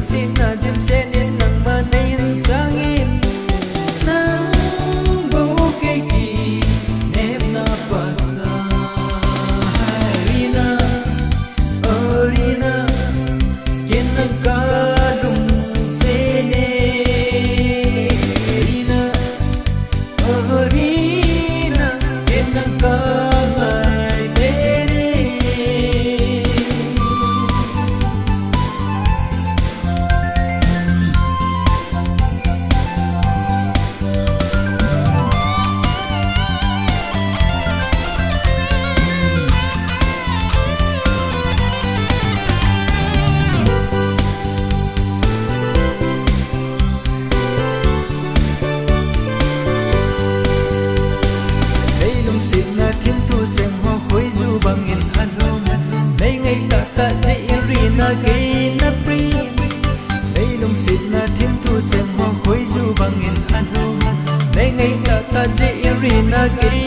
xin na dim sen in nang manin sangin nang bu ke ki nem na patsa harina orina ken nang kalum sene harina orina ken nang kalai bere xin na thiên thu chém hoa khối du bằng in hanom đây ngày ta dễ rina cây na prince đây lung xin na thiên thu chém hoa khối du bằng in hanom đây ngày ta dễ rina cây